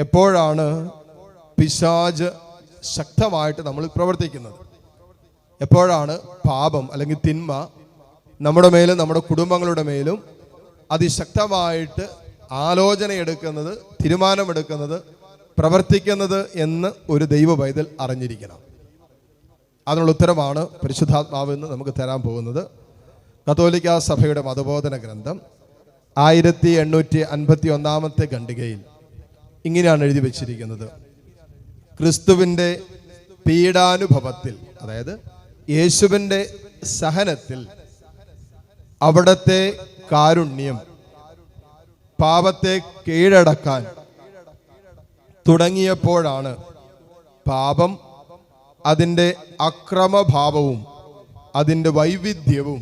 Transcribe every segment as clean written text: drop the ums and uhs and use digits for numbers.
എപ്പോഴാണ് പിശാച് ശക്തമായിട്ട് നമ്മൾ പ്രവർത്തിക്കുന്നത്? എപ്പോഴാണ് പാപം അല്ലെങ്കിൽ തിന്മ നമ്മുടെ മേലും നമ്മുടെ കുടുംബങ്ങളുടെ മേലും അതിശക്തമായിട്ട് ആലോചനയെടുക്കുന്നത്, തീരുമാനമെടുക്കുന്നത്, പ്രവർത്തിക്കുന്നത് എന്ന് ഒരു ദൈവ പൈതൽ അറിഞ്ഞിരിക്കണം. അതിനുള്ള ഉത്തരമാണ് പരിശുദ്ധാത്മാവ് എന്ന് നമുക്ക് തരാൻ പോകുന്നത്. കത്തോലിക്കാ സഭയുടെ മതബോധന ഗ്രന്ഥം 1851 ഖണ്ഡികയിൽ ഇങ്ങനെയാണ് എഴുതി വച്ചിരിക്കുന്നത്: ക്രിസ്തുവിൻ്റെ പീഡാനുഭവത്തിൽ, അതായത് യേശുവിൻ്റെ സഹനത്തിൽ അവിടത്തെ കാരുണ്യം പാപത്തെ കീഴടക്കാൻ തുടങ്ങിയപ്പോഴാണ് പാപം അതിൻ്റെ അക്രമഭാവവും അതിൻ്റെ വൈവിധ്യവും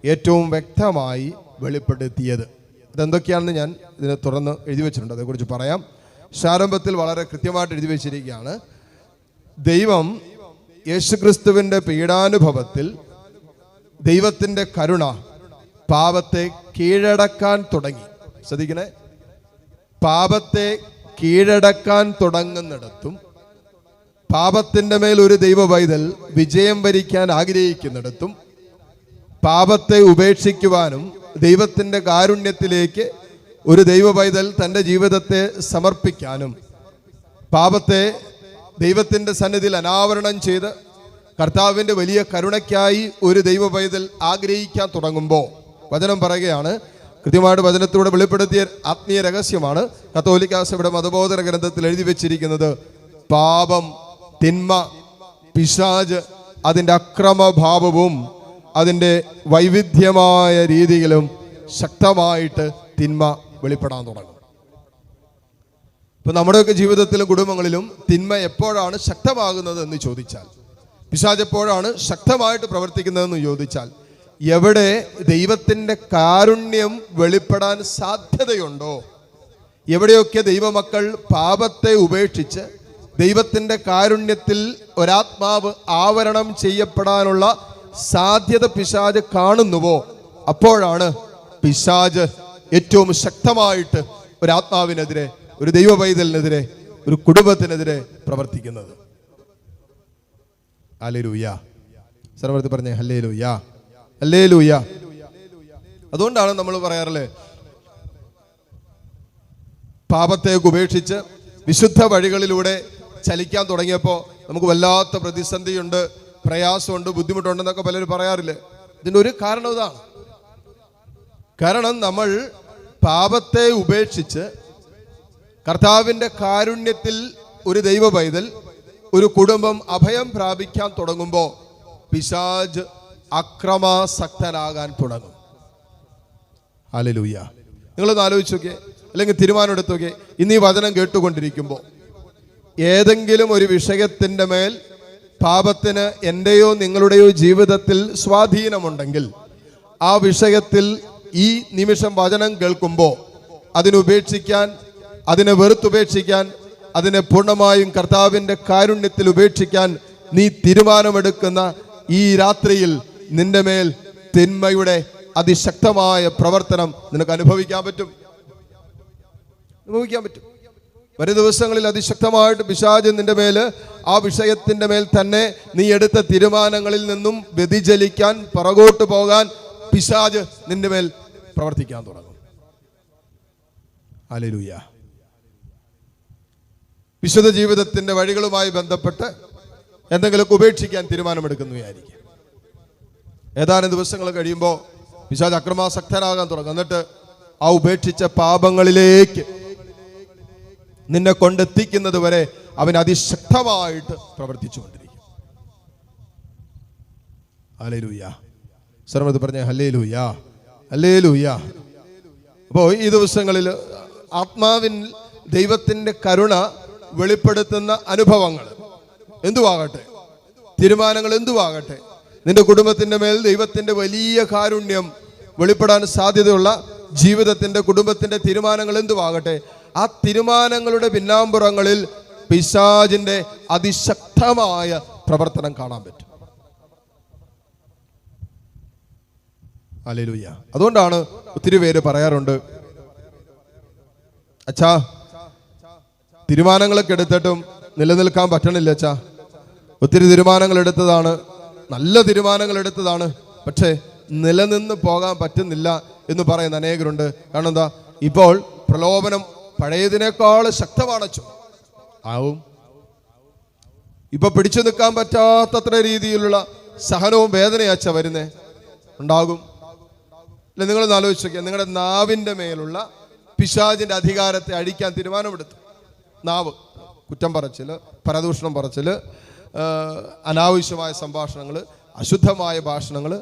ഏറ്റവും വ്യക്തമായി വെളിപ്പെടുത്തിയത്. ഇതെന്തൊക്കെയാണെന്ന് ഞാൻ ഇതിനെ തുറന്ന് എഴുതി വെച്ചിട്ടുണ്ട്, അതേക്കുറിച്ച് പറയാം. പ്രാരംഭത്തിൽ വളരെ കൃത്യമായിട്ട് എഴുതി വെച്ചിരിക്കുകയാണ്: ദൈവം യേശുക്രിസ്തുവിൻ്റെ പീഡാനുഭവത്തിൽ ദൈവത്തിൻ്റെ കരുണ പാപത്തെ കീഴടക്കാൻ തുടങ്ങി. ശ്രദ്ധിക്കണേ, പാപത്തെ കീഴടക്കാൻ തുടങ്ങുന്നിടത്തും പാപത്തിൻ്റെ മേൽ ഒരു ദൈവ പൈതൽ വിജയം വരിക്കാൻ ആഗ്രഹിക്കുന്നിടത്തും പാപത്തെ ഉപേക്ഷിക്കുവാനും ദൈവത്തിൻ്റെ കാരുണ്യത്തിലേക്ക് ഒരു ദൈവ പൈതൽ തൻ്റെ ജീവിതത്തെ സമർപ്പിക്കാനും പാപത്തെ ദൈവത്തിൻ്റെ സന്നിധിയിൽ അനാവരണം ചെയ്ത് കർത്താവിൻ്റെ വലിയ കരുണയ്ക്കായി ഒരു ദൈവ പൈതൽ ആഗ്രഹിക്കാൻ തുടങ്ങുമ്പോൾ വചനം പറയുകയാണ്, കൃത്യമായിട്ട് വചനത്തിലൂടെ വെളിപ്പെടുത്തിയ ആത്മീയ രഹസ്യമാണ് കത്തോലിക്കാ സഭയുടെ മതബോധന ഗ്രന്ഥത്തിൽ എഴുതി വെച്ചിരിക്കുന്നത്: പാപം, തിന്മ, പിശാച് അതിൻ്റെ അക്രമഭാവവും അതിൻ്റെ വൈവിധ്യമായ രീതിയിലും ശക്തമായിട്ട് തിന്മ വെളിപ്പെടാൻ തുടങ്ങും. ഇപ്പം നമ്മുടെയൊക്കെ ജീവിതത്തിലും കുടുംബങ്ങളിലും തിന്മ എപ്പോഴാണ് ശക്തമാകുന്നത് എന്ന് ചോദിച്ചാൽ, പിശാച് എപ്പോഴാണ് ശക്തമായിട്ട് പ്രവർത്തിക്കുന്നതെന്ന് ചോദിച്ചാൽ, എവിടെ ദൈവത്തിൻ്റെ കാരുണ്യം വെളിപ്പെടാൻ സാധ്യതയുണ്ടോ, എവിടെയൊക്കെ ദൈവമക്കൾ പാപത്തെ ഉപേക്ഷിച്ച് ദൈവത്തിൻ്റെ കാരുണ്യത്തിൽ ഒരാത്മാവ് ആവരണം ചെയ്യപ്പെടാനുള്ള സാധ്യത പിശാച് കാണുന്നുവോ, അപ്പോഴാണ് പിശാച് ഏറ്റവും ശക്തമായിട്ട് ഒരാത്മാവിനെതിരെ, ഒരു ദൈവ പൈതലിനെതിരെ, ഒരു കുടുംബത്തിനെതിരെ പ്രവർത്തിക്കുന്നത്. ഹല്ലേലൂയ. സർവ്വത്തിൽ പറഞ്ഞേ ഹല്ലേലൂയ, ഹല്ലേലൂയ. അതുകൊണ്ടാണ് നമ്മൾ പറയാറില്ലേ, പാപത്തെ ഉപേക്ഷിച്ച് വിശുദ്ധ വഴികളിലൂടെ ചലിക്കാൻ തുടങ്ങിയപ്പോൾ നമുക്ക് വല്ലാത്ത പ്രതിസന്ധിയുണ്ട്, പ്രയാസമുണ്ട്, ബുദ്ധിമുട്ടുണ്ടെന്നൊക്കെ പലരും പറയാറില്ലേ. ഇതിൻ്റെ ഒരു കാരണം ഇതാണ്. കാരണം നമ്മൾ പാപത്തെ ഉപേക്ഷിച്ച് കർത്താവിൻ്റെ കാരുണ്യത്തിൽ ഒരു ദൈവ പൈതൽ, ഒരു കുടുംബം അഭയം പ്രാപിക്കാൻ തുടങ്ങുമ്പോൾ പിശാച് അക്രമാസക്തനാകാൻ തുടങ്ങും. ഹല്ലേലൂയ. നിങ്ങളൊന്ന് ആലോചിച്ച് നോക്കിയേ, അല്ലെങ്കിൽ തീരുമാനം എടുത്ത് നോക്കിയേ. ഇന്ന് ഈ വചനം കേട്ടുകൊണ്ടിരിക്കുമ്പോൾ ഏതെങ്കിലും ഒരു വിഷയത്തിൻ്റെ മേൽ പാപത്തിന് എൻ്റെയോ നിങ്ങളുടെയോ ജീവിതത്തിൽ സ്വാധീനമുണ്ടെങ്കിൽ ആ വിഷയത്തിൽ ഈ നിമിഷം വചനം കേൾക്കുമ്പോൾ അതിനുപേക്ഷിക്കാൻ, അതിനെ വെറുത്തുപേക്ഷിക്കാൻ, അതിനെ പൂർണ്ണമായും കർത്താവിൻ്റെ കാരുണ്യത്തിൽ ഉപേക്ഷിക്കാൻ നീ തീരുമാനമെടുക്കുന്ന ഈ രാത്രിയിൽ നിന്റെ മേൽ തിന്മയുടെ അതിശക്തമായ പ്രവർത്തനം നിനക്ക് അനുഭവിക്കാൻ പറ്റും. വരും ദിവസങ്ങളിൽ അതിശക്തമായിട്ട് പിശാച് നിന്റെ മേല്, ആ വിഷയത്തിൻ്റെ മേൽ തന്നെ നീ എടുത്ത തീരുമാനങ്ങളിൽ നിന്നും വ്യതിചലിക്കാൻ, പുറകോട്ട് പോകാൻ പിശാച് നിന്റെ മേൽ പ്രവർത്തിക്കാൻ തുടങ്ങും. ഹല്ലേലൂയ. വിശുദ്ധ ജീവിതത്തിന്റെ വഴികളുമായി ബന്ധപ്പെട്ട് എന്തെങ്കിലുമൊക്കെ ഉപേക്ഷിക്കാൻ തീരുമാനമെടുക്കുന്നവയായിരിക്കും. ഏതാനും ദിവസങ്ങൾ കഴിയുമ്പോൾ പിശാച് അക്രമാസക്തനാകാൻ തുടങ്ങും. എന്നിട്ട് ആ ഉപേക്ഷിച്ച പാപങ്ങളിലേക്ക് നിന്നെ കൊണ്ടെത്തിക്കുന്നത് വരെ അവൻ അതിശക്തമായിട്ട് പ്രവർത്തിച്ചുകൊണ്ടിരിക്കും. ഹല്ലേലൂയ. സർവ്വത് പറഞ്ഞ ഹല്ലേലൂയ, ഹല്ലേലൂയ. അപ്പോൾ ഈ ദിവസങ്ങളിൽ ആത്മാവിൻ ദൈവത്തിൻ്റെ കരുണ വെളിപ്പെടുത്തുന്ന അനുഭവങ്ങൾ എന്തുവാകട്ടെ, തീരുമാനങ്ങൾ എന്തുവാകട്ടെ, നിന്റെ കുടുംബത്തിൻ്റെ മേൽ ദൈവത്തിൻ്റെ വലിയ കാരുണ്യം വെളിപ്പെടാൻ സാധ്യതയുള്ള ജീവിതത്തിൻ്റെ, കുടുംബത്തിൻ്റെ തീരുമാനങ്ങൾ എന്തുവാകട്ടെ, ആ തീരുമാനങ്ങളുടെ പിന്നാമ്പുറങ്ങളിൽ പിശാചിന്റെ അതിശക്തമായ പ്രവർത്തനം കാണാൻ പറ്റും. ഹല്ലേലൂയ. അതുകൊണ്ടാണ് ഒത്തിരി പേര് പറയാറുണ്ട്, അച്ഛാ തീരുമാനങ്ങളൊക്കെ എടുത്തിട്ടും നിലനിൽക്കാൻ പറ്റണില്ല അച്ഛാ. ഒത്തിരി തീരുമാനങ്ങൾ എടുത്തതാണ്, നല്ല തീരുമാനങ്ങൾ എടുത്തതാണ്, പക്ഷേ നിലനിന്ന് പോകാൻ പറ്റുന്നില്ല എന്ന് പറയുന്ന അനേകരുണ്ട്. കാരണം എന്താ? ഇപ്പോൾ പ്രലോഭനം പഴയതിനേക്കാൾ ശക്തമാണ് അച്ഛൻ. ആവും ഇപ്പൊ പിടിച്ചു നിൽക്കാൻ പറ്റാത്തത്ര രീതിയിലുള്ള സഹനവും വേദനയച്ച വരുന്നേ ഉണ്ടാകും. അല്ലെ, നിങ്ങളൊന്ന് ആലോചിച്ച് നോക്കിയാൽ നിങ്ങളുടെ നാവിൻ്റെ മേലുള്ള പിശാചിന്റെ അധികാരത്തെ അഴിക്കാൻ തീരുമാനമെടുത്തു. നാവ് കുറ്റം പറച്ചില്, പരദൂഷണം പറച്ചില്, അനാവശ്യമായ സംഭാഷണങ്ങൾ, അശുദ്ധമായ ഭാഷണങ്ങൾ,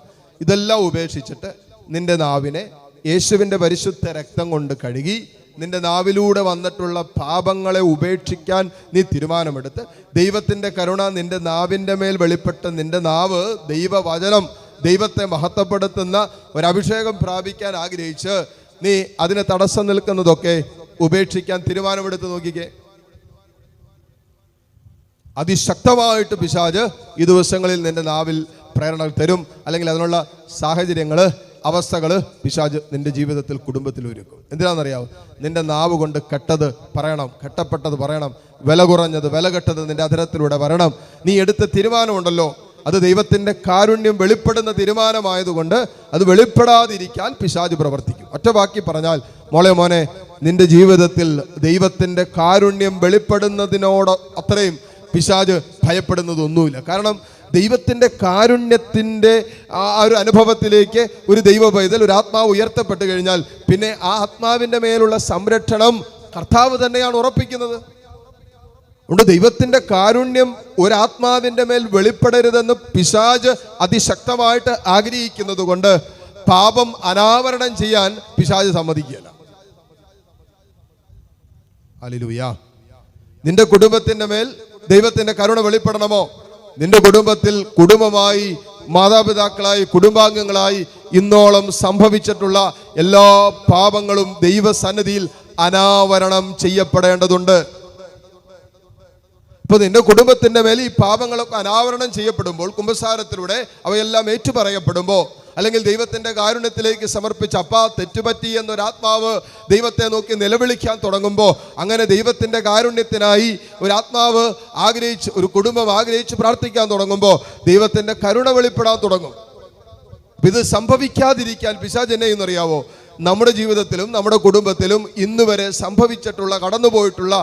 ഇതെല്ലാം ഉപേക്ഷിച്ചിട്ട് നിന്റെ നാവിനെ യേശുവിൻ്റെ പരിശുദ്ധ രക്തം കൊണ്ട് കഴുകി നിന്റെ നാവിലൂടെ വന്നിട്ടുള്ള പാപങ്ങളെ ഉപേക്ഷിക്കാൻ നീ തീരുമാനമെടുത്ത് ദൈവത്തിൻ്റെ കരുണ നിന്റെ നാവിൻ്റെ മേൽ വെളിപ്പെട്ട് നിന്റെ നാവ് ദൈവവചനം, ദൈവത്തെ മഹത്വപ്പെടുത്തുന്ന ഒരഭിഷേകം പ്രാപിക്കാൻ ആഗ്രഹിച്ച് നീ അതിന് തടസ്സം നിൽക്കുന്നതൊക്കെ ഉപേക്ഷിക്കാൻ തീരുമാനമെടുത്ത് നോക്കിക്കേ. അതിശക്തമായിട്ട് പിശാച് ഈ ദിവസങ്ങളിൽ നിന്റെ നാവിൽ പ്രേരണ തരും, അല്ലെങ്കിൽ അതിനുള്ള സാഹചര്യങ്ങൾ, അവസ്ഥകൾ പിശാച് നിന്റെ ജീവിതത്തിൽ, കുടുംബത്തിൽ ഒരുക്കും. എന്തിനാണെന്നറിയാവോ? നിന്റെ നാവ് കൊണ്ട് കെട്ടത് പറയണം, കെട്ടപ്പെട്ടത് പറയണം, വില കുറഞ്ഞത്, വില കെട്ടത് നിന്റെ അധരത്തിലൂടെ വരണം. നീ എടുത്ത തീരുമാനമുണ്ടല്ലോ, അത് ദൈവത്തിൻ്റെ കാരുണ്യം വെളിപ്പെടുന്ന തീരുമാനമായതുകൊണ്ട് അത് വെളിപ്പെടാതിരിക്കാൻ പിശാച് പ്രവർത്തിക്കും. ഒറ്റ വാക്കി പറഞ്ഞാൽ, മോനെ, നിന്റെ ജീവിതത്തിൽ ദൈവത്തിൻ്റെ കാരുണ്യം വെളിപ്പെടുന്നതിനോട് അത്രയും പിശാച് ഭയപ്പെടുന്നതൊന്നുമില്ല. കാരണം ദൈവത്തിൻ്റെ കാരുണ്യത്തിൻ്റെ ആ ഒരു അനുഭവത്തിലേക്ക് ഒരു ദൈവ പൈതൽ, ഒരു ആത്മാവ് ഉയർത്തപ്പെട്ട് കഴിഞ്ഞാൽ പിന്നെ ആ ആത്മാവിൻ്റെ മേലുള്ള സംരക്ഷണം കർത്താവ് തന്നെയാണ് ഉറപ്പിക്കുന്നത്. അതുകൊണ്ട് ദൈവത്തിൻ്റെ കാരുണ്യം ഒരാത്മാവിൻ്റെ മേൽ വെളിപ്പെടരുതെന്ന് പിശാച് അതിശക്തമായിട്ട് ആഗ്രഹിക്കുന്നത് കൊണ്ട് പാപം അനാവരണം ചെയ്യാൻ പിശാച് സമ്മതിക്കുകയില്ല. ഹല്ലേലൂയ. നിന്റെ കുടുംബത്തിൻ്റെ മേൽ ദൈവത്തിൻ്റെ കരുണ വെളിപ്പെടണമോ? നിന്റെ കുടുംബത്തിൽ കുടുംബമായി, മാതാപിതാക്കളായി, കുടുംബാംഗങ്ങളായി ഇന്നോളം സംഭവിച്ചിട്ടുള്ള എല്ലാ പാപങ്ങളും ദൈവസന്നിധിയിൽ അനാവരണം ചെയ്യപ്പെടേണ്ടതുണ്ട്. ഇപ്പൊ നിന്റെ കുടുംബത്തിന്റെ മേൽ ഈ പാപങ്ങളൊക്കെ അനാവരണം ചെയ്യപ്പെടുമ്പോൾ, കുമ്പസാരത്തിലൂടെ അവയെല്ലാം ഏറ്റുപറയപ്പെടുമ്പോൾ, അല്ലെങ്കിൽ ദൈവത്തിന്റെ കാരുണ്യത്തിലേക്ക് സമർപ്പിച്ച് അപ്പാ തെറ്റുപറ്റി എന്നൊരാത്മാവ് ദൈവത്തെ നോക്കി നിലവിളിക്കാൻ തുടങ്ങുമ്പോൾ, അങ്ങനെ ദൈവത്തിന്റെ കാരുണ്യത്തിനായി ഒരാത്മാവ് ആഗ്രഹിച്ച്, ഒരു കുടുംബം ആഗ്രഹിച്ച് പ്രാർത്ഥിക്കാൻ തുടങ്ങുമ്പോൾ ദൈവത്തിന്റെ കരുണ വെളിപ്പെടാൻ തുടങ്ങും. ഇത് സംഭവിക്കാതിരിക്കാൻ പിശാച് എന്നെ എന്നറിയാവോ? നമ്മുടെ ജീവിതത്തിലും നമ്മുടെ കുടുംബത്തിലും ഇന്ന് വരെ സംഭവിച്ചിട്ടുള്ള, കടന്നുപോയിട്ടുള്ള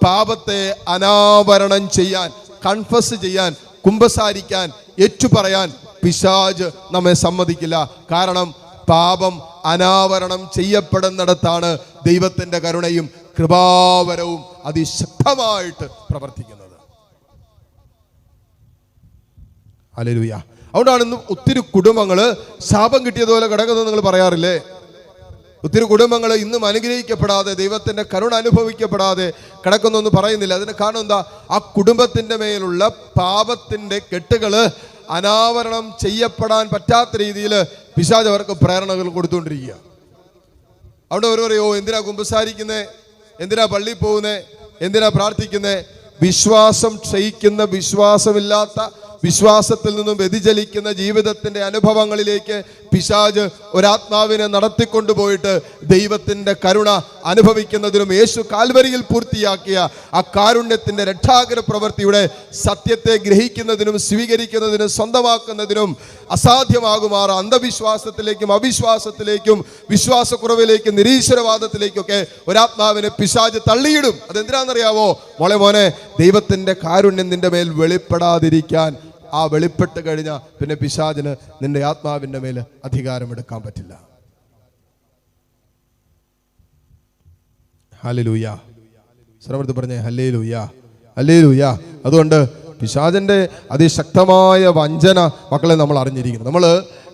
പാപത്തെ അനാവരണം ചെയ്യാൻ, കൺഫസ് ചെയ്യാൻ, കുമ്പസാരിക്കാൻ, ഏറ്റുപറയാൻ പിശാച് നമ്മെ സമ്മതിക്കില്ല. കാരണം പാപം അനാവരണം ചെയ്യപ്പെടുന്നിടത്താണ് ദൈവത്തിന്റെ കരുണയും കൃപാവരവും അതിശക്തമായിട്ട് പ്രവർത്തിക്കുന്നത്. ഹല്ലേലൂയ. അതുകൊണ്ടാണ് ഇന്ന് ഒത്തിരി കുടുംബങ്ങള് ശാപം കിട്ടിയതുപോലെ കിടക്കുന്നത് നിങ്ങൾ പറയാറില്ലേ? ഒത്തിരി കുടുംബങ്ങൾ ഇന്നും അനുഗ്രഹിക്കപ്പെടാതെ, ദൈവത്തിന്റെ കരുണ അനുഭവിക്കപ്പെടാതെ കിടക്കുന്നൊന്നും പറയുന്നില്ല. അതിന് കാരണം എന്താ? ആ കുടുംബത്തിന്റെ മേലുള്ള പാപത്തിന്റെ കെട്ടുകള് അനാവരണം ചെയ്യപ്പെടാൻ പറ്റാത്ത രീതിയിൽ പിശാച് അവർക്ക് പ്രേരണകൾ കൊടുത്തുകൊണ്ടിരിക്കുക. അവിടെ ഓരോ പറയോ, എന്തിനാ കുമ്പസാരിക്കുന്നേ, എന്തിനാ പള്ളിയിൽ പോകുന്നേ, എന്തിനാ പ്രാർത്ഥിക്കുന്നേ? വിശ്വാസം ക്ഷയിക്കുന്ന, വിശ്വാസമില്ലാത്ത, വിശ്വാസത്തിൽ നിന്നും വ്യതിചലിക്കുന്ന ജീവിതത്തിന്റെ അനുഭവങ്ങളിലേക്ക് പിശാച് ഒരാത്മാവിനെ നടത്തിക്കൊണ്ടുപോയിട്ട് ദൈവത്തിന്റെ കരുണ അനുഭവിക്കുന്നതിനും യേശു കാൽവരിയിൽ പൂർത്തിയാക്കിയ ആ കാരുണ്യത്തിന്റെ രക്ഷാകര പ്രവൃത്തിയുടെ സത്യത്തെ ഗ്രഹിക്കുന്നതിനും സ്വീകരിക്കുന്നതിനും സ്വന്തമാക്കുന്നതിനും അസാധ്യമാകുമാറ് അന്ധവിശ്വാസത്തിലേക്കും, അവിശ്വാസത്തിലേക്കും, വിശ്വാസക്കുറവിലേക്കും, നിരീശ്വരവാദത്തിലേക്കൊക്കെ ഒരാത്മാവിനെ പിശാച് തള്ളിയിടും. അതെന്തിനാണെന്നറിയാവോ? മോനെ, ദൈവത്തിന്റെ കാരുണ്യം നിന്റെ മേൽ വെളിപ്പെടാതിരിക്കാൻ. ആ വെളിപ്പെട്ട് കഴിഞ്ഞാൽ പിന്നെ പിശാചിന് നിന്റെ ആത്മാവിന്റെ മേൽ അധികാരമെടുക്കാൻ പറ്റില്ല. ഹല്ലേലൂയ. ശ്രമത്തിൽ പറഞ്ഞേ ഹല്ലേലൂയ, ഹല്ലേലൂയ. അതുകൊണ്ട് പിശാചിന്റെ അതിശക്തമായ വഞ്ചന മക്കളെ നമ്മൾ അറിഞ്ഞിരിക്കുന്നു. നമ്മൾ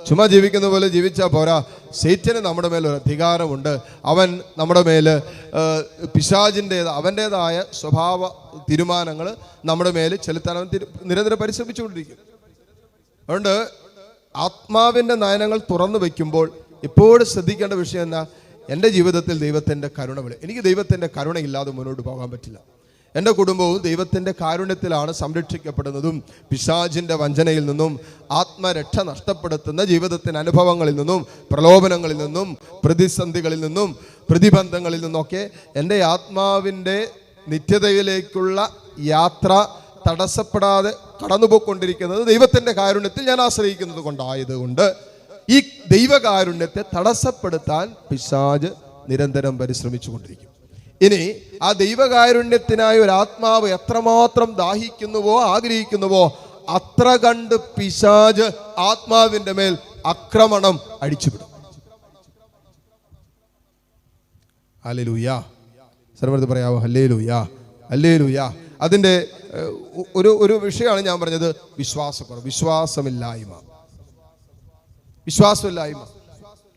ചുമ്മാ ജീവിക്കുന്ന പോലെ ജീവിച്ചാൽ പോരാ. സൈറ്റന് നമ്മുടെ മേലൊരു അധികാരമുണ്ട്. അവൻ നമ്മുടെ മേൽ അവൻ്റേതായ സ്വഭാവ തീരുമാനങ്ങൾ നമ്മുടെ മേൽ ചെലുത്താൻ അവൻ നിരന്തരം പരിശ്രമിച്ചുകൊണ്ടിരിക്കും. അതുകൊണ്ട് ആത്മാവിൻ്റെ നയനങ്ങൾ തുറന്നു വയ്ക്കുമ്പോൾ എപ്പോഴും ശ്രദ്ധിക്കേണ്ട വിഷയം എന്നാ? എൻ്റെ ജീവിതത്തിൽ ദൈവത്തിൻ്റെ കരുണ എനിക്ക് ദൈവത്തിൻ്റെ കരുണയില്ലാതെ മുന്നോട്ട് പോകാൻ പറ്റില്ല. എൻ്റെ കുടുംബവും ദൈവത്തിൻ്റെ കാരുണ്യത്തിലാണ് സംരക്ഷിക്കപ്പെടുന്നതും പിശാചിൻ്റെ വഞ്ചനയിൽ നിന്നും, ആത്മരക്ഷ നഷ്ടപ്പെടുത്തുന്ന ജീവിതത്തിൻ്റെ അനുഭവങ്ങളിൽ നിന്നും, പ്രലോഭനങ്ങളിൽ നിന്നും, പ്രതിസന്ധികളിൽ നിന്നും, പ്രതിബന്ധങ്ങളിൽ നിന്നൊക്കെ എൻ്റെ ആത്മാവിൻ്റെ നിത്യതയിലേക്കുള്ള യാത്ര തടസ്സപ്പെടാതെ കടന്നുപോയിക്കൊണ്ടിരിക്കുന്നത് ദൈവത്തിൻ്റെ കാരുണ്യത്തിൽ ഞാൻ ആശ്രയിക്കുന്നത് കൊണ്ടായതുകൊണ്ട് ഈ ദൈവകാരുണ്യത്തെ തടസ്സപ്പെടുത്താൻ പിശാച് നിരന്തരം പരിശ്രമിച്ചു കൊണ്ടിരിക്കും. ഇനി ആ ദൈവകാരുണ്യത്തിനായി ഒരു ആത്മാവ് എത്രമാത്രം ദാഹിക്കുന്നുവോ ആഗ്രഹിക്കുന്നുവോ അത്ര കണ്ട് പിശാച് ആത്മാവിന്റെ മേൽ ആക്രമണം അഴിച്ചുവിടും. ഹല്ലേലൂയ. സർവ്വത് പറയാവോ? Hallelujah, hallelujah. അതിൻ്റെ ഒരു വിഷയമാണ് ഞാൻ പറഞ്ഞത്, വിശ്വാസക്കുറവ്, വിശ്വാസമില്ലായ്മ.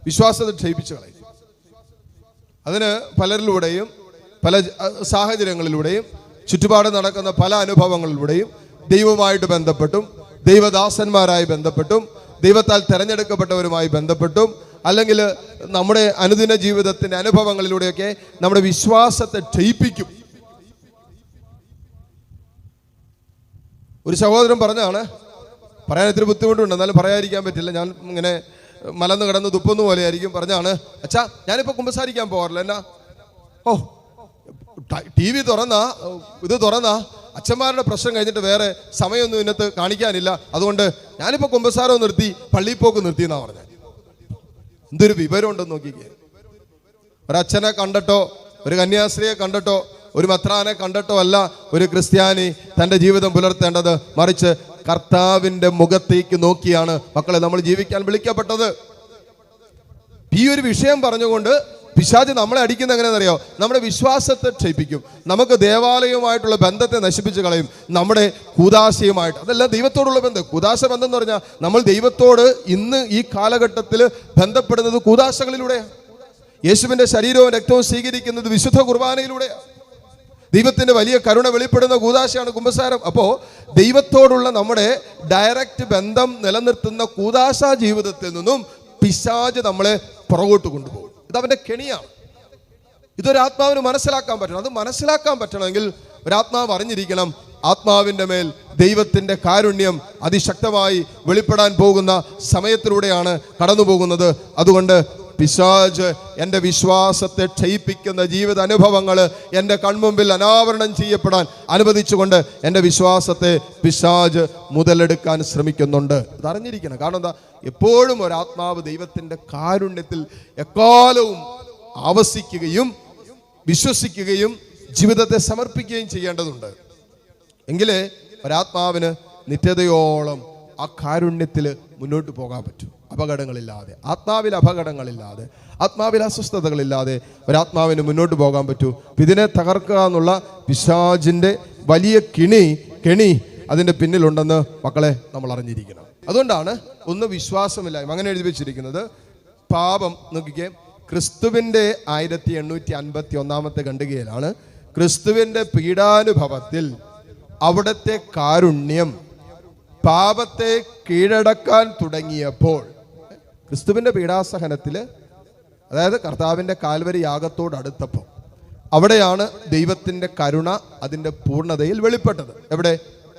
വിശ്വാസത്തെ ക്ഷയിപ്പിച്ചു കളയും. അതിന് പലരിലൂടെയും പല സാഹചര്യങ്ങളിലൂടെയും ചുറ്റുപാട് നടക്കുന്ന പല അനുഭവങ്ങളിലൂടെയും ദൈവവുമായിട്ട് ബന്ധപ്പെട്ടും ദൈവദാസന്മാരായി ബന്ധപ്പെട്ടും ദൈവത്താൽ തിരഞ്ഞെടുക്കപ്പെട്ടവരുമായി ബന്ധപ്പെട്ടും അല്ലെങ്കിൽ നമ്മുടെ അനുദിന ജീവിതത്തിൻ്റെ അനുഭവങ്ങളിലൂടെയൊക്കെ നമ്മുടെ വിശ്വാസത്തെ ക്ഷയിപ്പിക്കും. ഒരു സഹോദരൻ പറഞ്ഞാണ്, പറയാൻ ഇത്തിരി ബുദ്ധിമുട്ടുണ്ട്, എന്നാലും പറയാതിരിക്കാൻ പറ്റില്ല, ഞാൻ ഇങ്ങനെ മലന്ന് കിടന്ന് തുപ്പുന്ന പോലെ ആയിരിക്കും. പറഞ്ഞാണ്, അച്ഛാ ഞാനിപ്പോൾ കുമ്പസാരിക്കാൻ പോകാറില്ല. എന്നാ? TV തുറന്നാ അച്ഛന്മാരുടെ പ്രശ്നം കഴിഞ്ഞിട്ട് വേറെ സമയമൊന്നും ഇതിനകത്ത് കാണിക്കാനില്ല, അതുകൊണ്ട് ഞാനിപ്പോൾ കുമ്പസാരം നിർത്തി പള്ളിയിൽ പോക്ക് നിർത്തി എന്നാ പറഞ്ഞത്. എന്തൊരു വിവരം ഉണ്ടെന്ന് നോക്കിക്കേ. ഒരച്ഛനെ കണ്ടിട്ടോ ഒരു കന്യാസ്ത്രീയെ കണ്ടിട്ടോ ഒരു മെത്രാനെ കണ്ടിട്ടോ അല്ല ഒരു ക്രിസ്ത്യാനി തൻ്റെ ജീവിതം പുലർത്തേണ്ടത്, മറിച്ച് കർത്താവിൻ്റെ മുഖത്തേക്ക് നോക്കിയാണ് മക്കളെ നമ്മൾ ജീവിക്കാൻ വിളിക്കപ്പെട്ടത്. ഈ ഒരു വിഷയം പറഞ്ഞുകൊണ്ട് പിശാച് നമ്മളെ അടിക്കുന്ന എങ്ങനെയാണെന്നറിയോ? നമ്മുടെ വിശ്വാസത്തെ ക്ഷയിപ്പിക്കും, നമുക്ക് ദേവാലയവുമായിട്ടുള്ള ബന്ധത്തെ നശിപ്പിച്ച് കളയും, നമ്മുടെ കൂദാശയുമായിട്ട്. അതല്ല ദൈവത്തോടുള്ള ബന്ധം. കൂദാശ ബന്ധം എന്ന് പറഞ്ഞാൽ നമ്മൾ ദൈവത്തോട് ഇന്ന് ഈ കാലഘട്ടത്തിൽ ബന്ധപ്പെടുന്നത് കൂദാശകളിലൂടെയാണ്. യേശുവിൻ്റെ ശരീരവും രക്തവും സ്വീകരിക്കുന്നത് വിശുദ്ധ കുർബാനയിലൂടെയാണ്. ദൈവത്തിൻ്റെ വലിയ കരുണ വെളിപ്പെടുന്ന കൂദാശയാണ് കുമ്പസാരം. അപ്പോൾ ദൈവത്തോടുള്ള നമ്മുടെ ഡയറക്റ്റ് ബന്ധം നിലനിർത്തുന്ന കൂദാശ ജീവിതത്തിൽ നിന്നും പിശാച് നമ്മളെ പുറകോട്ട് കൊണ്ടുപോകും. ഇതവൻ്റെ കെണിയാണ്. ഇതൊരാത്മാവിന് മനസ്സിലാക്കാൻ പറ്റണം. അത് മനസ്സിലാക്കാൻ പറ്റണമെങ്കിൽ ഒരാത്മാവ് അറിഞ്ഞിരിക്കണം, ആത്മാവിൻ്റെ മേൽ ദൈവത്തിൻ്റെ കാരുണ്യം അതിശക്തമായി വെളിപ്പെടാൻ പോകുന്ന സമയത്തിലൂടെയാണ് കടന്നു പോകുന്നത്. അതുകൊണ്ട് പിശാച് എൻ്റെ വിശ്വാസത്തെ ക്ഷയിപ്പിക്കുന്ന ജീവിത അനുഭവങ്ങൾ എൻ്റെ കൺമുമ്പിൽ അനാവരണം ചെയ്യപ്പെടാൻ അനുവദിച്ചുകൊണ്ട് എൻ്റെ വിശ്വാസത്തെ പിശാച് മുതലെടുക്കാൻ ശ്രമിക്കുന്നുണ്ട്. അതറിഞ്ഞിരിക്കണം. കാരണം എന്താ? എപ്പോഴും ഒരാത്മാവ് ദൈവത്തിൻ്റെ കാരുണ്യത്തിൽ എക്കാലവും ആവസിക്കുകയും വിശ്വസിക്കുകയും ജീവിതത്തെ സമർപ്പിക്കുകയും ചെയ്യേണ്ടതുണ്ട്. എങ്കിലേ ഒരാത്മാവിന് നിത്യതയോളം ആ കാരുണ്യത്തിൽ മുന്നോട്ട് പോകാൻ പറ്റും. അപകടങ്ങളില്ലാതെ, ആത്മാവിൽ അപകടങ്ങളില്ലാതെ, ആത്മാവിൽ അസ്വസ്ഥതകളില്ലാതെ ഒരാത്മാവിന് മുന്നോട്ട് പോകാൻ പറ്റൂ. ഇതിനെ തകർക്കുക എന്നുള്ള പിശാചിൻ്റെ വലിയ കെണി അതിൻ്റെ പിന്നിലുണ്ടെന്ന് മക്കളെ നമ്മൾ അറിഞ്ഞിരിക്കണം. അതുകൊണ്ടാണ് ഒന്ന് വിശ്വാസമില്ലായ്മ അങ്ങനെ എഴുതി വെച്ചിരിക്കുന്നത്. പാപം നോക്കിക്കേ, ക്രിസ്തുവിൻ്റെ 1851 ഖണ്ഡികയിലാണ് ക്രിസ്തുവിൻ്റെ പീഡാനുഭവത്തിൽ അവിടുത്തെ കാരുണ്യം പാപത്തെ കീഴടക്കാൻ തുടങ്ങിയപ്പോൾ, ക്രിസ്തുവിൻ്റെ പീഡാസഹനത്തിൽ, അതായത് കർത്താവിൻ്റെ കാൽവരി യാഗത്തോടടുത്തപ്പോൾ, അവിടെയാണ് ദൈവത്തിൻ്റെ കരുണ അതിൻ്റെ പൂർണ്ണതയിൽ വെളിപ്പെട്ടത്. എവിടെ?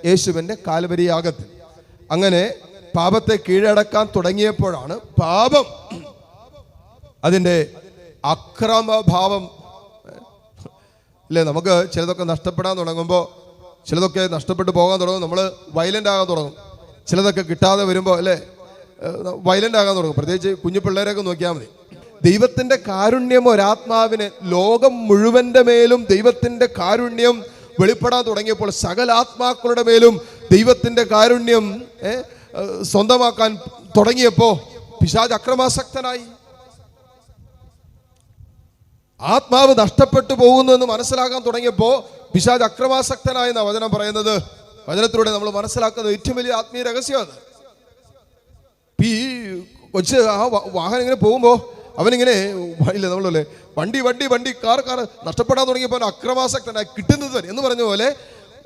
യേശുവിൻ്റെ കാൽവരി യാഗത്തിൽ. അങ്ങനെ പാപത്തെ കീഴടക്കാൻ തുടങ്ങിയപ്പോഴാണ് പാപം അതിൻ്റെ അക്രമഭാവം അല്ലേ? നമുക്ക് ചിലതൊക്കെ നഷ്ടപ്പെടാൻ തുടങ്ങുമ്പോൾ, ചിലതൊക്കെ നഷ്ടപ്പെട്ടു പോകാൻ തുടങ്ങും, നമ്മൾ വയലൻ്റ് ആകാൻ തുടങ്ങും. ചിലതൊക്കെ കിട്ടാതെ വരുമ്പോൾ അല്ലേ വയലൻ്റ് ആകാൻ തുടങ്ങും. പ്രത്യേകിച്ച് കുഞ്ഞു പിള്ളേരെയൊക്കെ നോക്കിയാൽ മതി. ദൈവത്തിൻ്റെ കാരുണ്യം ഒരാത്മാവിന് ലോകം മുഴുവൻ്റെ മേലും ദൈവത്തിൻ്റെ കാരുണ്യം വെളിപ്പെടാൻ തുടങ്ങിയപ്പോൾ സകല ആത്മാക്കളുടെ മേലും ദൈവത്തിൻ്റെ കാരുണ്യം സ്വന്തമാക്കാൻ തുടങ്ങിയപ്പോൾ പിശാച് അക്രമാസക്തനായി. ആത്മാവ് നഷ്ടപ്പെട്ടു പോകുന്നു എന്ന് മനസ്സിലാക്കാൻ തുടങ്ങിയപ്പോൾ പിശാച് അക്രമാസക്തനായെന്ന വചനം പറയുന്നത്. വചനത്തിലൂടെ നമ്മൾ മനസ്സിലാക്കുന്നത് ഏറ്റവും വലിയ ആത്മീയ രഹസ്യമാണ്. ഈ കൊച്ച് ആ വാഹനം ഇങ്ങനെ പോകുമ്പോൾ അവനിങ്ങനെ ഇല്ല നമ്മളല്ലേ വണ്ടി കാർ നഷ്ടപ്പെടാൻ തുടങ്ങിയപ്പോൾ അക്രമാസക്തനായി കിട്ടുന്നത് വരെ എന്ന് പറഞ്ഞ പോലെ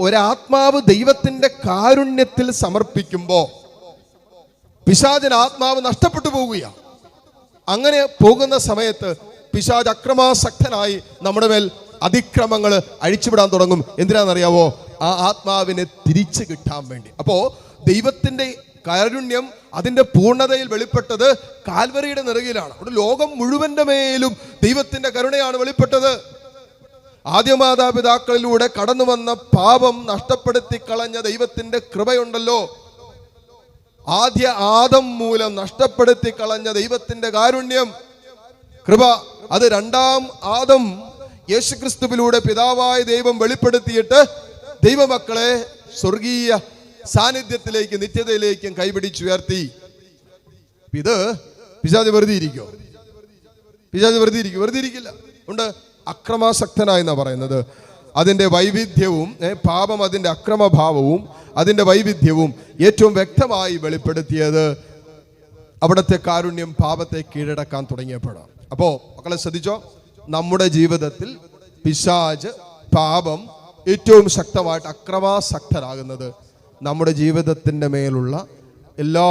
ഒരാത്മാവ് ദൈവത്തിൻ്റെ കാരുണ്യത്തിൽ സമർപ്പിക്കുമ്പോൾ പിശാചിന് ആത്മാവ് നഷ്ടപ്പെട്ടു പോകുകയാണ്. അങ്ങനെ പോകുന്ന സമയത്ത് പിശാച് അക്രമാസക്തനായി നമ്മുടെ മേൽ അതിക്രമങ്ങൾ അഴിച്ചുവിടാൻ തുടങ്ങും. എന്തിനാണെന്നറിയാവോ? ആ ആത്മാവിനെ തിരിച്ചു കിട്ടാൻ വേണ്ടി. അപ്പോൾ ദൈവത്തിൻ്റെ കാരുണ്യം അതിൻ്റെ പൂർണ്ണതയിൽ വെളിപ്പെട്ടത് കാൽവരിയുടെ നെറുകയിലാണ്. അവിടെ ലോകം മുഴുവൻ്റെ മേലും ദൈവത്തിൻ്റെ കരുണയാണ് വെളിപ്പെട്ടത്. ആദ്യ മാതാപിതാക്കളിലൂടെ കടന്നു വന്ന പാപം നഷ്ടപ്പെടുത്തി കളഞ്ഞ ദൈവത്തിന്റെ കൃപയുണ്ടല്ലോ, ആദ്യ ആദം മൂലം നഷ്ടപ്പെടുത്തി കളഞ്ഞ ദൈവത്തിന്റെ കാരുണ്യം, കൃപ, അത് രണ്ടാം ആദം യേശുക്രിസ്തുവിലൂടെ പിതാവായ ദൈവം വെളിപ്പെടുത്തിയിട്ട് ദൈവമക്കളെ സ്വർഗീയ സാന്നിധ്യത്തിലേക്ക്, നിത്യതയിലേക്കും കൈപിടിച്ചുയർത്തി. ഇത് പിശാച് വെറുതെ ഇരിക്കോ? പിശാച് വെറുതെ ഇരിക്കും? വെറുതെ ഇരിക്കില്ല. ഉണ്ട്, അക്രമാസക്തനായെന്നാ പറയുന്നത്. അതിൻ്റെ വൈവിധ്യവും, പാപം അതിൻ്റെ അക്രമഭാവവും അതിൻ്റെ വൈവിധ്യവും ഏറ്റവും വ്യക്തമായി വെളിപ്പെടുത്തിയത് അവിടുത്തെ കാരുണ്യം പാപത്തെ കീഴടക്കാൻ തുടങ്ങിയപ്പോഴാണ്. അപ്പോൾ മക്കളെ ശ്രദ്ധിച്ചോ, നമ്മുടെ ജീവിതത്തിൽ പിശാച്, പാപം ഏറ്റവും ശക്തമായിട്ട് അക്രമാസക്തരാകുന്നത് നമ്മുടെ ജീവിതത്തിൻ്റെ മേലുള്ള എല്ലാ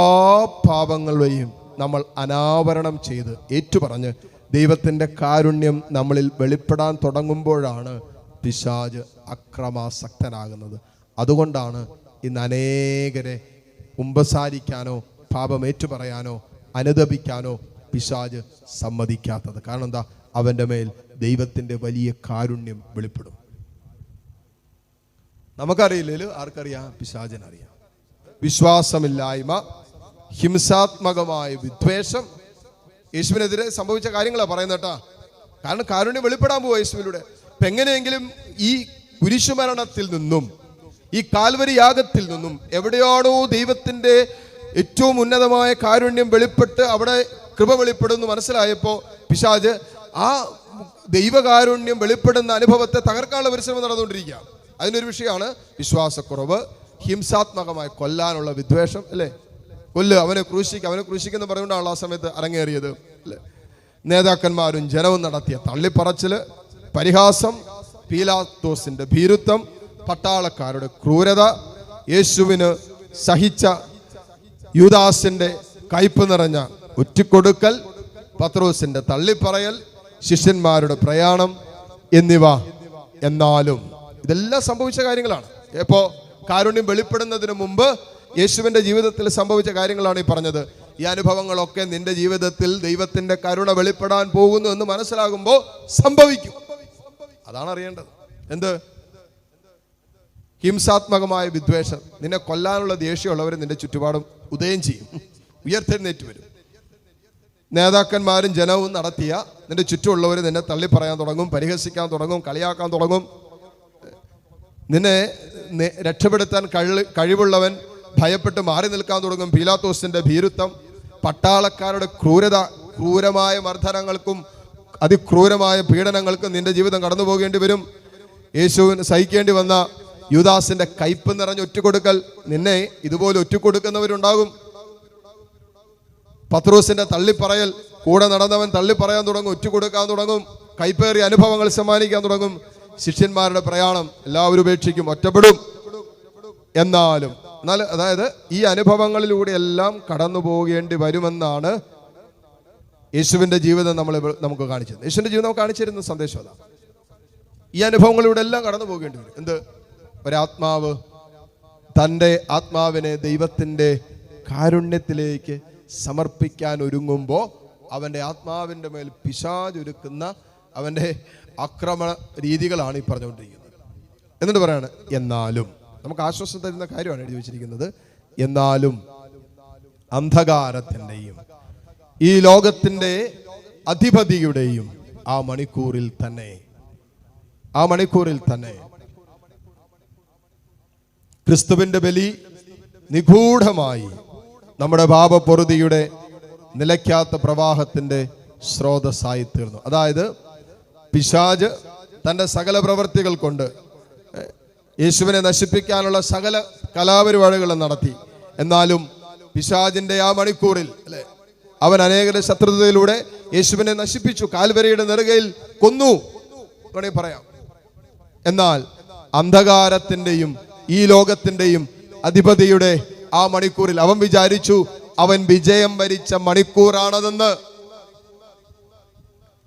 പാപങ്ങളെയും നമ്മൾ അനാവരണം ചെയ്ത് ഏറ്റുപറഞ്ഞ് ദൈവത്തിൻ്റെ കാരുണ്യം നമ്മളിൽ വെളിപ്പെടാൻ തുടങ്ങുമ്പോഴാണ് പിശാച് അക്രമാസക്തനാകുന്നത്. അതുകൊണ്ടാണ് ഇന്ന് അനേകരെ കുമ്പസാരിക്കാനോ പാപം ഏറ്റുപറയാനോ അനുതപിക്കാനോ പിശാച് സമ്മതിക്കാത്തത്. കാരണം എന്താ? അവൻ്റെ മേൽ ദൈവത്തിൻ്റെ വലിയ കാരുണ്യം വെളിപ്പെടും. നമുക്കറിയില്ലല്ലോ, ആർക്കറിയാം? പിശാചിനറിയാം. വിശ്വാസമില്ലായ്മ, ഹിംസാത്മകമായ വിദ്വേഷം, യേശുവിനെതിരെ സംഭവിച്ച കാര്യങ്ങളാണ് പറയുന്നത് കേട്ടാ. കാരണം കാരുണ്യം വെളിപ്പെടാൻ പോവുക യേശുവിലൂടെ. അപ്പൊ എങ്ങനെയെങ്കിലും ഈ കുരിശുമരണത്തിൽ നിന്നും, ഈ കാൽവരി യാഗത്തിൽ നിന്നും എവിടെയാണോ ദൈവത്തിന്റെ ഏറ്റവും ഉന്നതമായ കാരുണ്യം വെളിപ്പെട്ട് അവിടെ കൃപ വെളിപ്പെടുന്നു മനസ്സിലായപ്പോൾ പിശാച് ആ ദൈവകാരുണ്യം വെളിപ്പെടുന്ന അനുഭവത്തെ തകർക്കാനുള്ള പരിശ്രമം നടന്നുകൊണ്ടിരിക്കുക. അതിനൊരു വിഷയമാണ് വിശ്വാസക്കുറവ്, ഹിംസാത്മകമായി കൊല്ലാനുള്ള വിദ്വേഷം, അല്ലേ? അവനെ ക്രൂശിക്കെന്ന് പറഞ്ഞുകൊണ്ടാണ് ആ സമയത്ത് അരങ്ങേറിയത്, അല്ലേ? നേതാക്കന്മാരും ജനവും നടത്തിയ തള്ളിപ്പറച്ചില്, പരിഹാസം, പീലാത്തോസിന്റെ ഭീരുത്വം, പട്ടാളക്കാരുടെ ക്രൂരത, യേശുവിന് സഹിച്ച യൂദാസിന്റെ കയ്പ് നിറഞ്ഞ ഒറ്റിക്കൊടുക്കൽ, പത്രോസിന്റെ തള്ളിപ്പറയൽ, ശിഷ്യന്മാരുടെ പ്രയാണം എന്നിവ. എന്നാലും ഇതെല്ലാം സംഭവിച്ച കാര്യങ്ങളാണ്. എപ്പോ? കാരുണ്യം വെളിപ്പെടുന്നതിന് മുമ്പ് യേശുവിന്റെ ജീവിതത്തിൽ സംഭവിച്ച കാര്യങ്ങളാണ് ഈ പറഞ്ഞത്. ഈ അനുഭവങ്ങളൊക്കെ നിന്റെ ജീവിതത്തിൽ ദൈവത്തിന്റെ കരുണ വെളിപ്പെടാൻ പോകുന്നു എന്ന് മനസ്സിലാകുമ്പോൾ സംഭവിക്കും. അതാണ് അറിയേണ്ടത്. എന്ത്? ഹിംസാത്മകമായ വിദ്വേഷം, നിന്നെ കൊല്ലാനുള്ള ദേഷ്യമുള്ളവർ നിന്റെ ചുറ്റുപാടും ഉദയം ചെയ്യും, ഉയർത്തെഴുന്നേറ്റ് വരും. നേതാക്കന്മാരും ജനവും നടത്തിയ നിന്റെ ചുറ്റുമുള്ളവർ നിന്നെ തള്ളി പറയാൻ തുടങ്ങും, പരിഹസിക്കാൻ തുടങ്ങും, കളിയാക്കാൻ തുടങ്ങും. നിന്നെ രക്ഷപ്പെടുത്താൻ കഴിവുള്ളവൻ ഭയപ്പെട്ട് മാറി നിൽക്കാൻ തുടങ്ങും. പീലാത്തോസിന്റെ ഭീരുത്വം, പട്ടാളക്കാരുടെ ക്രൂരത, ക്രൂരമായ മർദ്ദനങ്ങൾക്കും അതിക്രൂരമായ പീഡനങ്ങൾക്കും നിന്റെ ജീവിതം കടന്നു പോകേണ്ടി വരും. യേശുവിന് സഹിക്കേണ്ടി വന്ന യൂദാസിന്റെ കയ്പ് നിറഞ്ഞ ഒറ്റുകൊടുക്കൽ, നിന്നെ ഇതുപോലെ ഒറ്റുകൊടുക്കുന്നവരുണ്ടാകും. പത്രോസിന്റെ തള്ളിപ്പറയൽ, കൂടെ നടന്നവൻ തള്ളിപ്പറയാൻ തുടങ്ങും, ഒറ്റുകൊടുക്കാൻ തുടങ്ങും, കൈപ്പേറിയ അനുഭവങ്ങൾ സമ്മാനിക്കാൻ തുടങ്ങും. ശിഷ്യന്മാരുടെ പ്രയാണം എല്ലാവരും ഉപേക്ഷിക്കും, ഒറ്റപ്പെടും. എന്നാൽ അതായത് ഈ അനുഭവങ്ങളിലൂടെ എല്ലാം കടന്നു പോകേണ്ടി വരുമെന്നാണ് യേശുവിന്റെ ജീവിതം നമുക്ക് കാണിച്ചത്. യേശുവിന്റെ ജീവിതം നമുക്ക് കാണിച്ചിരുന്ന സന്ദേശം അതാണ്. ഈ അനുഭവങ്ങളിലൂടെ എല്ലാം കടന്നു പോകേണ്ടി വരും. എന്ത്? ഒരാത്മാവ് തൻ്റെ ആത്മാവിനെ ദൈവത്തിൻ്റെ കാരുണ്യത്തിലേക്ക് സമർപ്പിക്കാൻ ഒരുങ്ങുമ്പോൾ അവൻ്റെ ആത്മാവിൻ്റെ മേൽ പിശാച് ഒരുക്കുന്ന അവൻ്റെ ആക്രമണ രീതികളാണ് ഈ പറഞ്ഞുകൊണ്ടിരിക്കുന്നത്. എന്നിട്ട് പറയാണ്, എന്നാലും നമുക്ക് ആശ്വാസം തരുന്ന കാര്യമാണ് എഴുതി വെച്ചിരിക്കുന്നത്. എന്നാലും അന്ധകാരത്തിൻ്റെയും ഈ ലോകത്തിൻ്റെ അധിപതിയുടെയും ആ മണിക്കൂറിൽ തന്നെ ക്രിസ്തുവിന്റെ ബലി നിഗൂഢമായി നമ്മുടെ പാപപ്പൊറുതിയുടെ നിലയ്ക്കാത്ത പ്രവാഹത്തിന്റെ സ്രോതസ്സായി തീർന്നു. അതായത് പിശാച് തൻ്റെ സകല പ്രവൃത്തികൾ കൊണ്ട് യേശുവിനെ നശിപ്പിക്കാനുള്ള സകല കലാപരിപാടികളും നടത്തി. എന്നാലും പിശാചിന്റെ ആ മണിക്കൂറിൽ, അല്ലെ, അവൻ അനേകരുടെ ശത്രുതയിലൂടെ യേശുവിനെ നശിപ്പിച്ചു, കാൽവരിയുടെ നെറുകയിൽ കൊന്നു വേണമെങ്കിൽ പറയാം. എന്നാൽ അന്ധകാരത്തിന്റെയും ഈ ലോകത്തിന്റെയും അധിപതിയുടെ ആ മണിക്കൂറിൽ അവൻ വിചാരിച്ചു അവൻ വിജയം വരിച്ച മണിക്കൂറാണതെന്ന്.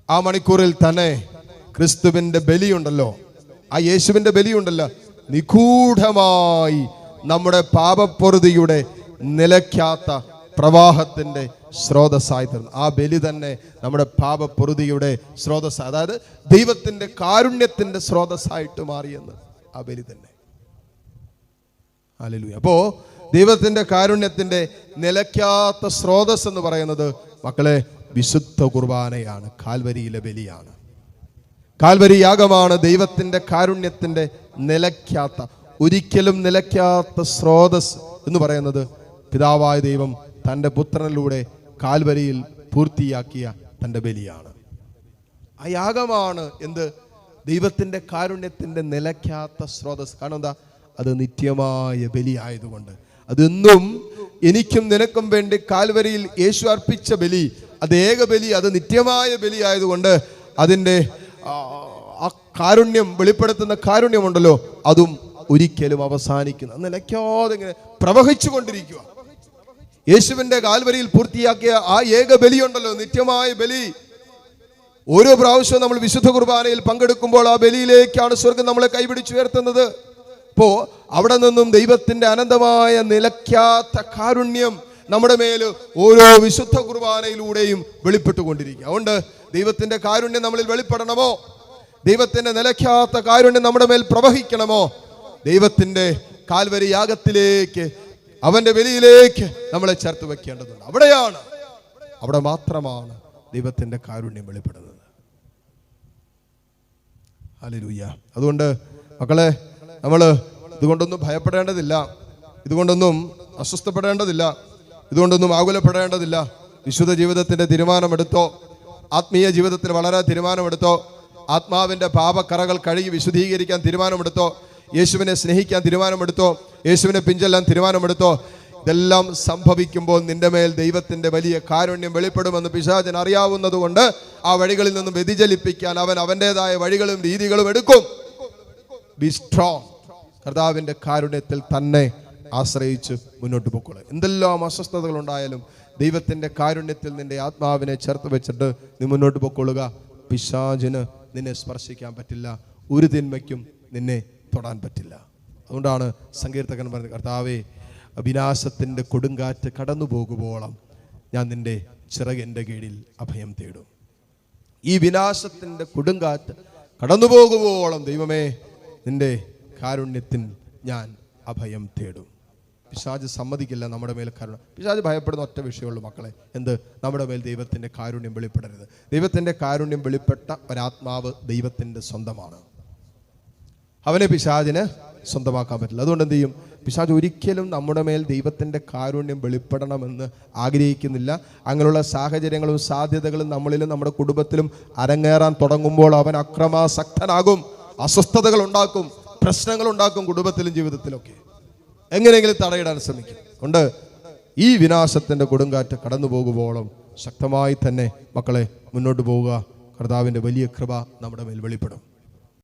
ആ മണിക്കൂറിൽ തന്നെ ക്രിസ്തുവിന്റെ ബലിയുണ്ടല്ലോ, ആ യേശുവിന്റെ ബലിയുണ്ടല്ലോ, നിഗൂഢമായി നമ്മുടെ പാപപ്പൊറുതിയുടെ നിലയ്ക്കാത്ത പ്രവാഹത്തിൻ്റെ സ്രോതസ്സായി തീർന്നു. ആ ബലി തന്നെ നമ്മുടെ പാപപ്പൊറുതിയുടെ സ്രോതസ്സ്, അതായത് ദൈവത്തിൻ്റെ കാരുണ്യത്തിൻ്റെ സ്രോതസ്സായിട്ട് മാറിയെന്ന് ആ ബലി തന്നെ. ഹല്ലേലൂയ. അപ്പോൾ ദൈവത്തിൻ്റെ കാരുണ്യത്തിൻ്റെ നിലയ്ക്കാത്ത സ്രോതസ് എന്ന് പറയുന്നത് മക്കളെ വിശുദ്ധ കുർബാനയാണ്, കാൽവരിയിലെ ബലിയാണ്. കാൽവരി യാഗമാണ് ദൈവത്തിൻ്റെ കാരുണ്യത്തിൻ്റെ നിലയ്ക്കാത്ത, ഒരിക്കലും നിലയ്ക്കാത്ത സ്രോതസ് എന്ന് പറയുന്നത് പിതാവായ ദൈവം തൻ്റെ പുത്രനിലൂടെ കാൽവരിയിൽ പൂർത്തിയാക്കിയ തൻ്റെ ബലിയാണ്. ആ യാഗമാണ് എന്ത്? ദൈവത്തിൻ്റെ കാരുണ്യത്തിൻ്റെ നിലയ്ക്കാത്ത സ്രോതസ്. കാരണം എന്താ? അത് നിത്യമായ ബലിയായതുകൊണ്ട്. അതെന്നും എനിക്കും നിനക്കും വേണ്ടി കാൽവരിയിൽ യേശു അർപ്പിച്ച ബലി, അത് ഏക ബലി, അത് നിത്യമായ ബലി ആയതുകൊണ്ട് അതിൻ്റെ ആ കാരുണ്യം, വെളിപ്പെടുത്തുന്ന കാരുണ്യമുണ്ടല്ലോ, അതും ഒരിക്കലും അവസാനിക്കുന്ന, നിലയ്ക്കാതെ ഇങ്ങനെ പ്രവഹിച്ചു കൊണ്ടിരിക്കുക. യേശുവിൻ്റെ കാൽവരിയിൽ പൂർത്തിയാക്കിയ ആ ഏക ബലിയുണ്ടല്ലോ, നിത്യമായ ബലി. ഓരോ പ്രാവശ്യവും നമ്മൾ വിശുദ്ധ കുർബാനയിൽ പങ്കെടുക്കുമ്പോൾ ആ ബലിയിലേക്കാണ് സ്വർഗം നമ്മളെ കൈപിടിച്ചുയർത്തുന്നത്. അപ്പോൾ അവിടെ നിന്നും ദൈവത്തിൻ്റെ അനന്തമായ നിലയ്ക്കാത്ത കാരുണ്യം നമ്മുടെ മേൽ ഓരോ വിശുദ്ധ കുർബാനയിലൂടെയും വെളിപ്പെട്ടുകൊണ്ടിരിക്കുക. അതുകൊണ്ട് ദൈവത്തിൻ്റെ കാരുണ്യം നമ്മളിൽ വെളിപ്പെടണമോ, ദൈവത്തിൻ്റെ നിലയ്ക്കാത്ത കാരുണ്യം നമ്മുടെ മേൽ പ്രവഹിക്കണമോ, ദൈവത്തിൻ്റെ കാൽവരി യാഗത്തിലേക്ക്, അവൻ്റെ ബലിയിലേക്ക് നമ്മളെ ചേർത്ത് വെക്കേണ്ടതുണ്ട്. അവിടെ മാത്രമാണ് ദൈവത്തിൻ്റെ കാരുണ്യം വെളിപ്പെടുന്നത്. ഹല്ലേലൂയ. അതുകൊണ്ട് മക്കളെ, നമ്മൾ ഇതുകൊണ്ടൊന്നും ഭയപ്പെടേണ്ടതില്ല, ഇതുകൊണ്ടൊന്നും അസ്വസ്ഥപ്പെടേണ്ടതില്ല, ഇതുകൊണ്ടൊന്നും ആകുലപ്പെടേണ്ടതില്ല. വിശുദ്ധ ജീവിതത്തിൻ്റെ തീരുമാനമെടുത്തോ, ആത്മീയ ജീവിതത്തിൽ വളരെ തീരുമാനമെടുത്തോ, ആത്മാവിൻ്റെ പാപക്കറകൾ കഴുകി വിശുദ്ധീകരിക്കാൻ തീരുമാനമെടുത്തോ, യേശുവിനെ സ്നേഹിക്കാൻ തീരുമാനമെടുത്തോ, യേശുവിനെ പിഞ്ചെല്ലാൻ തീരുമാനമെടുത്തോ, ഇതെല്ലാം സംഭവിക്കുമ്പോൾ നിന്റെ മേൽ ദൈവത്തിൻ്റെ വലിയ കാരുണ്യം വെളിപ്പെടുമെന്ന് പിശാചൻ അറിയാവുന്നത് കൊണ്ട് ആ വഴികളിൽ നിന്നും വ്യതിചലിപ്പിക്കാൻ അവൻ അവൻ്റെതായ വഴികളും രീതികളും എടുക്കും. B strong. കർത്താവിൻ്റെ കാരുണ്യത്തിൽ തന്നെ ആശ്രയിച്ച് മുന്നോട്ട് പോയിക്കൊള്ളുക. എന്തെല്ലാം അസ്വസ്ഥതകൾ ഉണ്ടായാലും ദൈവത്തിൻ്റെ കാരുണ്യത്തിൽ നിന്റെ ആത്മാവിനെ ചേർത്ത് വെച്ചിട്ട് നീ മുന്നോട്ട് പോയിക്കൊള്ളുക. പിശാചിന് നിന്നെ സ്പർശിക്കാൻ പറ്റില്ല, ഒരു തിന്മയ്ക്കും നിന്നെ തൊടാൻ പറ്റില്ല. അതുകൊണ്ടാണ് സങ്കീർത്തകൻ പറഞ്ഞത്, കർത്താവേ, വിനാശത്തിൻ്റെ കൊടുങ്കാറ്റ് കടന്നു പോകുമ്പോളം ഞാൻ നിന്റെ ചിറകിൻ്റെ കീഴിൽ അഭയം തേടും. ഈ വിനാശത്തിൻ്റെ കൊടുങ്കാറ്റ് കടന്നു പോകുമ്പോളം ദൈവമേ, നിന്റെ കാരുണ്യത്തിൽ ഞാൻ അഭയം തേടും. പിശാച് സമ്മതിക്കില്ല നമ്മുടെ മേൽ കരുണ. പിശാച് ഭയപ്പെടുന്ന ഒറ്റ വിഷയമുള്ളൂ മക്കളെ, എന്ത്? നമ്മുടെ മേൽ ദൈവത്തിൻ്റെ കാരുണ്യം വെളിപ്പെടരുത്. ദൈവത്തിൻ്റെ കാരുണ്യം വെളിപ്പെട്ട ഒരാത്മാവ് ദൈവത്തിൻ്റെ സ്വന്തമാണ്. അവനെ പിശാചിന് സ്വന്തമാക്കാൻ പറ്റില്ല. അതുകൊണ്ട് എന്ത് ചെയ്യും? പിശാച് ഒരിക്കലും നമ്മുടെ മേൽ ദൈവത്തിൻ്റെ കാരുണ്യം വെളിപ്പെടണമെന്ന് ആഗ്രഹിക്കുന്നില്ല. അങ്ങനെയുള്ള സാഹചര്യങ്ങളും സാധ്യതകളും നമ്മളിലും നമ്മുടെ കുടുംബത്തിലും അരങ്ങേറാൻ തുടങ്ങുമ്പോൾ അവൻ അക്രമാസക്തനാകും, അസ്വസ്ഥതകൾ ഉണ്ടാക്കും, പ്രശ്നങ്ങൾ ഉണ്ടാക്കും, കുടുംബത്തിലും ജീവിതത്തിലൊക്കെ എങ്ങനെയെങ്കിലും തടയിടാൻ ശ്രമിക്കും. അതുകൊണ്ട് ഈ വിനാശത്തിൻ്റെ കൊടുങ്കാറ്റ് കടന്നു പോകുമ്പോഴും ശക്തമായി തന്നെ മക്കളെ മുന്നോട്ട് പോവുക. കർത്താവിൻ്റെ വലിയ കൃപ നമ്മുടെ മേൽ വെളിപ്പെടും.